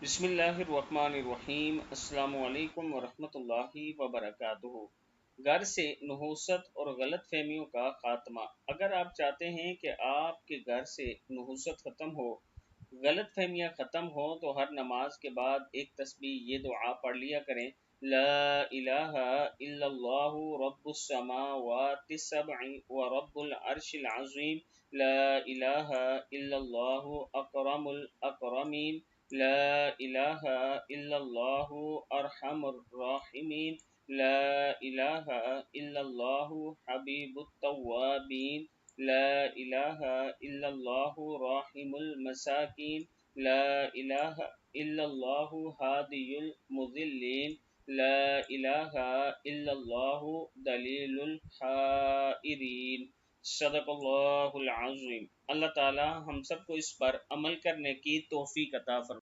बिस्मिल्लाहिर्रहमानिर्रहीम। अस्सलामु अलैकुम वरहमतुल्लाहि वबरकातुहू। घर से नहुसत और गलत फहमियों का खात्मा। अगर आप चाहते हैं कि आपके घर से नहुसत ख़त्म हो, गलत फहमियाँ ख़त्म हो, तो हर नमाज के बाद एक तस्बीह ये दुआ पढ़ लिया करें। ला इलाहा इल्लल्लाहु रब्बुस समावाति सब'i व रब्बुल अर्शिल अज़ीम। ला इलाहा इल्लल्लाहु अकरमुल अकरमीन। ला इलाहा इल्लल्लाहु अरहमुर राहिमीन। ला इलाहा इल्लल्लाहु हबीबुत तव्वाबीन। ला इलाहा इल्लल्लाहु राहिमुल मसाकीन। ला इलाहा इल्लल्लाहु हादियुल मुज़िल्लीन। ला इलाहा इल्लल्लाहु दलीलुल हाइरीन। सदक़ल्लाहुल अज़ीम। अल्लाह ताला हम सबको इस पर अमल करने की तौफ़ीक़ अता फरमाए।